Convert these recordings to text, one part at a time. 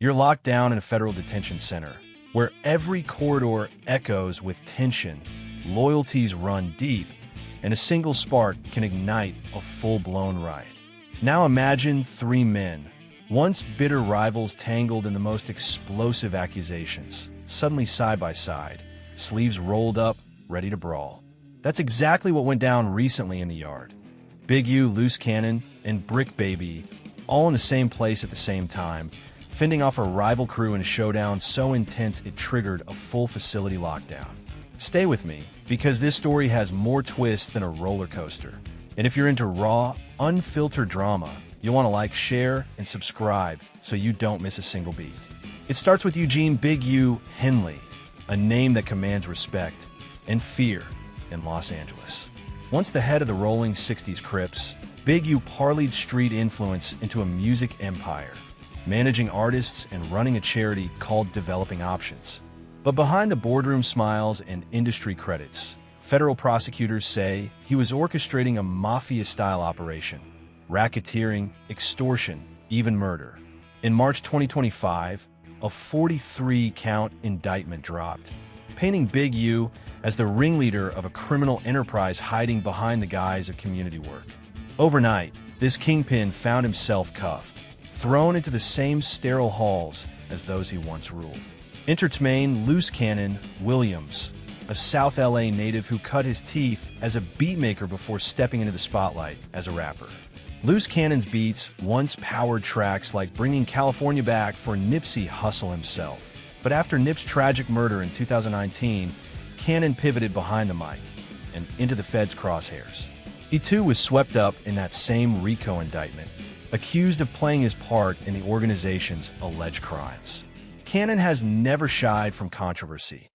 You're locked down in a federal detention center, where every corridor echoes with tension, loyalties run deep, and a single spark can ignite a full-blown riot. Now imagine three men, once bitter rivals tangled in the most explosive accusations, suddenly side by side, sleeves rolled up, ready to brawl. That's exactly what went down recently in the yard. Big U, Loose Cannon, and Brick Baby, all in the same place at the same time, fending off a rival crew in a showdown so intense it triggered a full facility lockdown. Stay with me, because this story has more twists than a roller coaster. And if you're into raw, unfiltered drama, you'll want to like, share, and subscribe so you don't miss a single beat. It starts with Eugene Big U Henley, a name that commands respect and fear in Los Angeles. Once the head of the rolling 60s Crips, Big U parlayed street influence into a music empire, managing artists and running a charity called Developing Options. But behind the boardroom smiles and industry credits, federal prosecutors say he was orchestrating a mafia-style operation, racketeering, extortion, even murder. In March 2025, a 43-count indictment dropped, painting Big U as the ringleader of a criminal enterprise hiding behind the guise of community work. Overnight, this kingpin found himself cuffed, thrown into the same sterile halls as those he once ruled. Enter Loose Cannon Williams, a South LA native who cut his teeth as a beatmaker before stepping into the spotlight as a rapper. Loose Cannon's beats once powered tracks like Bringing California Back for Nipsey Hussle himself. But after Nip's tragic murder in 2019, Cannon pivoted behind the mic and into the Fed's crosshairs. He too was swept up in that same RICO indictment, accused of playing his part in the organization's alleged crimes. Cannon has never shied from controversy.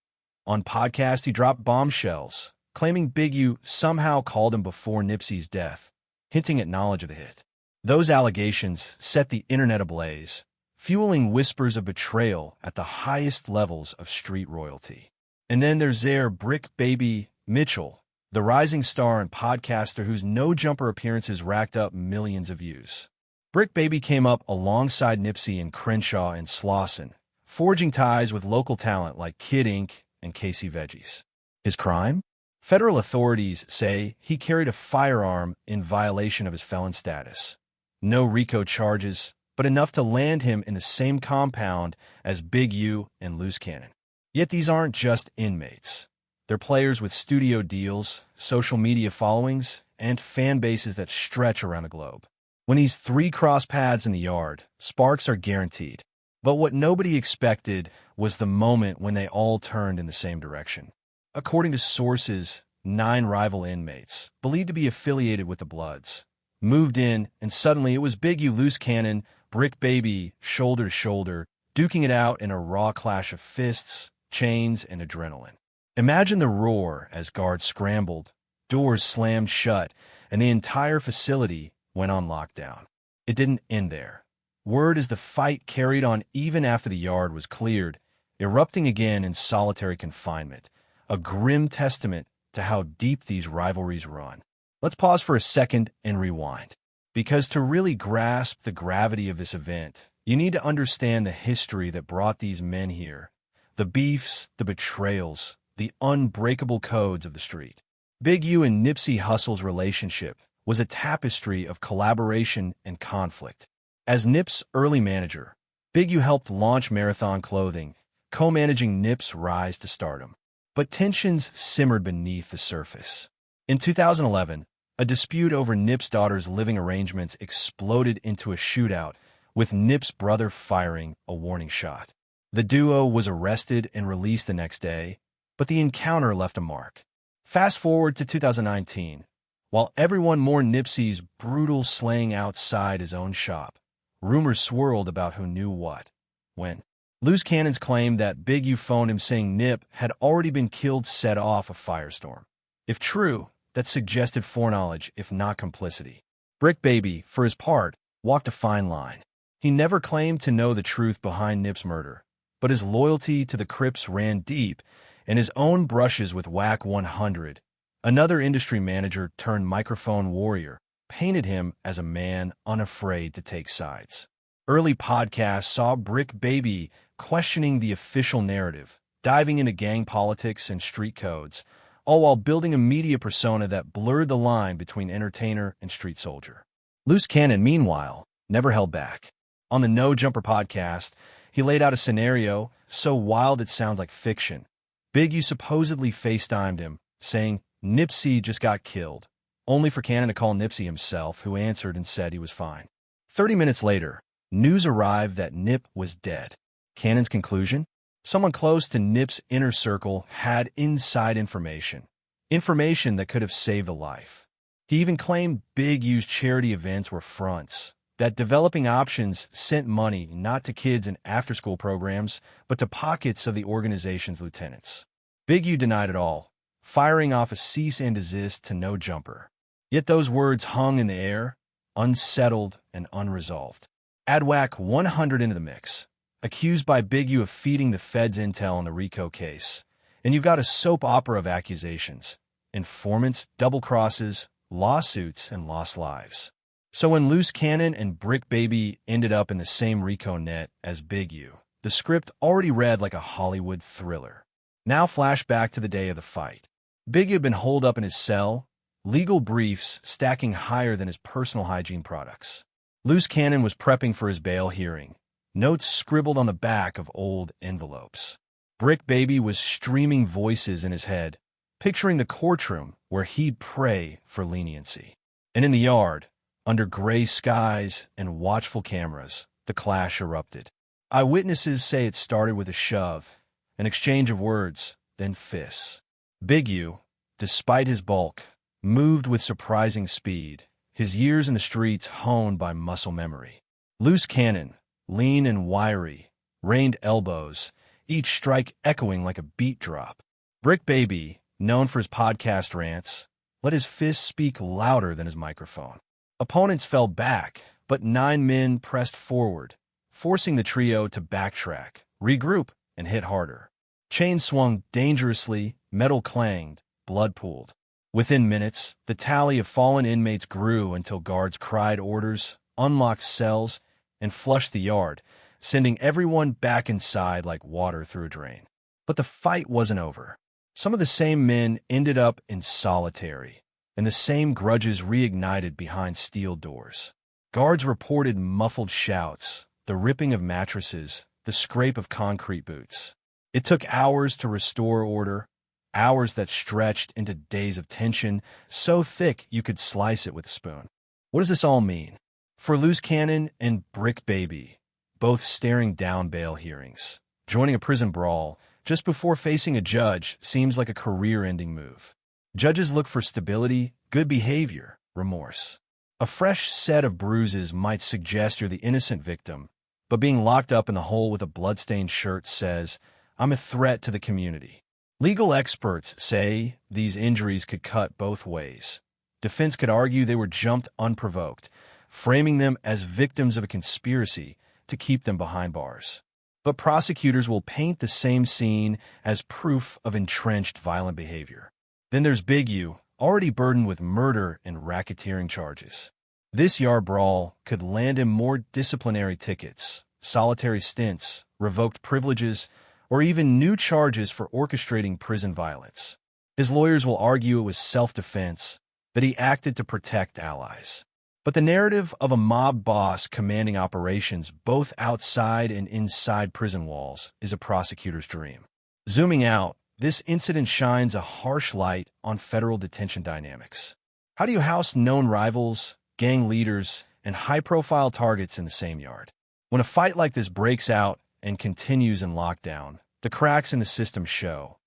On podcasts, he dropped bombshells, claiming Big U somehow called him before Nipsey's death, hinting at knowledge of the hit. Those allegations set the internet ablaze, fueling whispers of betrayal at the highest levels of street royalty. And then there's Brick Baby Mitchell, the rising star and podcaster whose no-jumper appearances racked up millions of views. Brick Baby came up alongside Nipsey in Crenshaw and Slauson, forging ties with local talent like Kid Ink and Casey Veggies. His crime? Federal authorities say he carried a firearm in violation of his felon status. No RICO charges, but enough to land him in the same compound as Big U and Loose Cannon. Yet these aren't just inmates. They're players with studio deals, social media followings, and fan bases that stretch around the globe. When these three cross paths in the yard, sparks are guaranteed. But what nobody expected was the moment when they all turned in the same direction. According to sources, 9 rival inmates, believed to be affiliated with the Bloods, moved in, and suddenly it was Big U, Loose Cannon, Brick Baby, shoulder to shoulder, duking it out in a raw clash of fists, chains, and adrenaline. Imagine the roar as guards scrambled, doors slammed shut, and the entire facility went on lockdown. It didn't end there. Word is the fight carried on even after the yard was cleared, erupting again in solitary confinement, a grim testament to how deep these rivalries run. Let's pause for a second and rewind, because to really grasp the gravity of this event, you need to understand the history that brought these men here, the beefs, the betrayals, the unbreakable codes of the street. Big U and Nipsey Hussle's relationship was a tapestry of collaboration and conflict. As Nip's early manager, Big U helped launch Marathon Clothing, co-managing Nip's rise to stardom. But tensions simmered beneath the surface. In 2011, a dispute over Nip's daughter's living arrangements exploded into a shootout, with Nip's brother firing a warning shot. The duo was arrested and released the next day, but the encounter left a mark. Fast forward to 2019. While everyone mourned Nipsey's brutal slaying outside his own shop, rumors swirled about who knew what, when. Loose Cannon's claim that Big U phoned him saying Nip had already been killed set off a firestorm. If true, that suggested foreknowledge, if not complicity. Brick Baby, for his part, walked a fine line. He never claimed to know the truth behind Nip's murder, but his loyalty to the Crips ran deep, and his own brushes with Whack 100, another industry manager turned microphone warrior, painted him as a man unafraid to take sides. Early podcasts saw Brick Baby questioning the official narrative, diving into gang politics and street codes, all while building a media persona that blurred the line between entertainer and street soldier. Loose Cannon, meanwhile, never held back. On the No Jumper podcast, he laid out a scenario so wild it sounds like fiction. Big U supposedly FaceTimed him, saying Nipsey just got killed, only for Cannon to call Nipsey himself, who answered and said he was fine. 30 minutes later, news arrived that Nip was dead. Cannon's conclusion? Someone close to Nip's inner circle had inside information that could have saved a life. He even claimed Big U's charity events were fronts, that developing options sent money not to kids in after-school programs, but to pockets of the organization's lieutenants. Big U denied it all, firing off a cease and desist to No Jumper. Yet those words hung in the air, unsettled and unresolved. Add whack 100 into the mix, accused by Big U of feeding the feds intel on the RICO case, and you've got a soap opera of accusations, informants, double crosses, lawsuits, and lost lives. So when Loose Cannon and Brick Baby ended up in the same RICO net as Big U, the script already read like a Hollywood thriller. Now flash back to the day of the fight. Big U had been holed up in his cell, legal briefs stacking higher than his personal hygiene products. Loose Cannon was prepping for his bail hearing, notes scribbled on the back of old envelopes. Brick Baby was streaming voices in his head, picturing the courtroom where he'd pray for leniency. And in the yard, under gray skies and watchful cameras, the clash erupted. Eyewitnesses say it started with a shove, an exchange of words, then fists. Big U, despite his bulk, moved with surprising speed, his years in the streets honed by muscle memory. Loose Cannon, lean and wiry, rained elbows, each strike echoing like a beat drop. Brick Baby, known for his podcast rants, let his fists speak louder than his microphone. Opponents fell back, but 9 men pressed forward, forcing the trio to backtrack, regroup, and hit harder. Chains swung dangerously, metal clanged, blood pooled. Within minutes, the tally of fallen inmates grew until guards cried orders, unlocked cells, and flushed the yard, sending everyone back inside like water through a drain. But the fight wasn't over. Some of the same men ended up in solitary, and the same grudges reignited behind steel doors. Guards reported muffled shouts, the ripping of mattresses, the scrape of concrete boots. It took hours to restore order, hours that stretched into days of tension, so thick you could slice it with a spoon. What does this all mean? For Loose Cannon and Brick Baby, both staring down bail hearings, joining a prison brawl just before facing a judge seems like a career-ending move. Judges look for stability, good behavior, remorse. A fresh set of bruises might suggest you're the innocent victim, but being locked up in the hole with a bloodstained shirt says, I'm a threat to the community. Legal experts say these injuries could cut both ways. Defense could argue they were jumped unprovoked, framing them as victims of a conspiracy to keep them behind bars. But prosecutors will paint the same scene as proof of entrenched violent behavior. Then there's Big U, already burdened with murder and racketeering charges. This yard brawl could land him more disciplinary tickets, solitary stints, revoked privileges, or even new charges for orchestrating prison violence. His lawyers will argue it was self-defense, that he acted to protect allies. But the narrative of a mob boss commanding operations both outside and inside prison walls is a prosecutor's dream. Zooming out, this incident shines a harsh light on federal detention dynamics. How do you house known rivals, gang leaders, and high-profile targets in the same yard? When a fight like this breaks out and continues in lockdown, the cracks in the system show.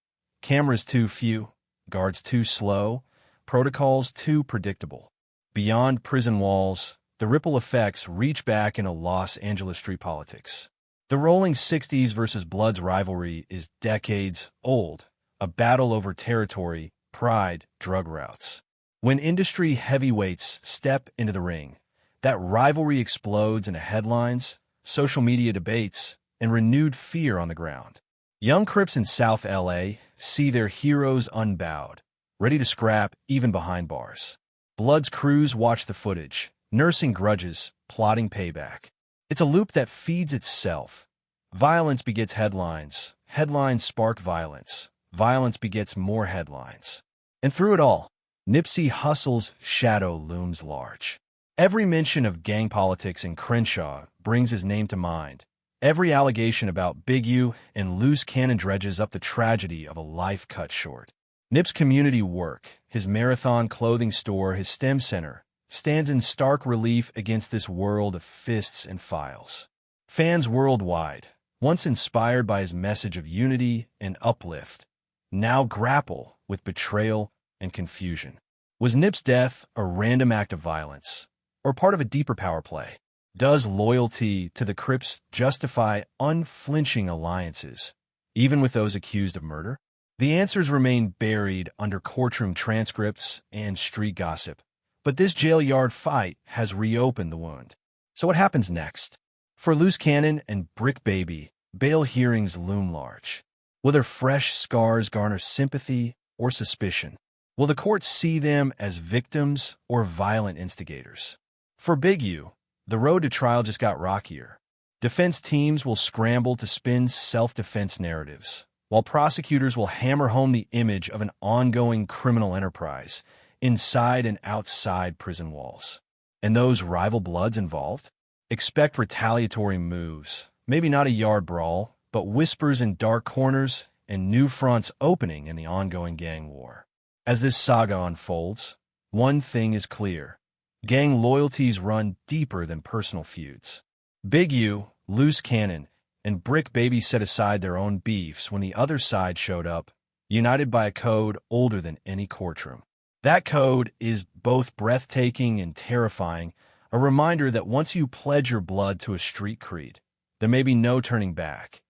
Cameras too few, guards too slow, protocols too predictable. Beyond prison walls, the ripple effects reach back into Los Angeles street politics. The rolling 60s versus Bloods rivalry is decades old, a battle over territory, pride, drug routes. When industry heavyweights step into the ring, that rivalry explodes into headlines, social media debates, and renewed fear on the ground. Young Crips in South LA see their heroes unbowed, ready to scrap even behind bars. Bloods crews watch the footage, nursing grudges, plotting payback. It's a loop that feeds itself. Violence begets headlines. Headlines spark violence. Violence begets more headlines. And through it all, Nipsey Hussle's shadow looms large. Every mention of gang politics in Crenshaw brings his name to mind. Every allegation about Big U and loose cannon dredges up the tragedy of a life cut short. Nip's community work, his marathon clothing store, his STEM center, stands in stark relief against this world of fists and files. Fans worldwide, once inspired by his message of unity and uplift, now grapple with betrayal and confusion. Was Nip's death a random act of violence, or part of a deeper power play? Does loyalty to the Crips justify unflinching alliances, even with those accused of murder? The answers remain buried under courtroom transcripts and street gossip, but this jailyard fight has reopened the wound. So what happens next? For Loose Cannon and Brick Baby, bail hearings loom large. Will their fresh scars garner sympathy or suspicion? Will the courts see them as victims or violent instigators? For Big U, the road to trial just got rockier. Defense teams will scramble to spin self-defense narratives, while prosecutors will hammer home the image of an ongoing criminal enterprise inside and outside prison walls. And those rival bloods involved? Expect retaliatory moves, maybe not a yard brawl, but whispers in dark corners and new fronts opening in the ongoing gang war. As this saga unfolds, one thing is clear. Gang loyalties run deeper than personal feuds. Big U, Loose Cannon, and Brick Baby set aside their own beefs when the other side showed up, united by a code older than any courtroom. That code is both breathtaking and terrifying, a reminder that once you pledge your blood to a street creed, there may be no turning back,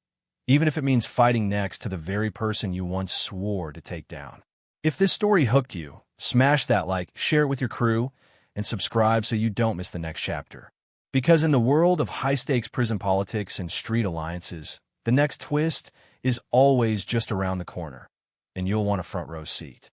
even if it means fighting next to the very person you once swore to take down. If this story hooked you, smash that like, share it with your crew, and subscribe so you don't miss the next chapter. Because in the world of high-stakes prison politics and street alliances, the next twist is always just around the corner, and you'll want a front row seat.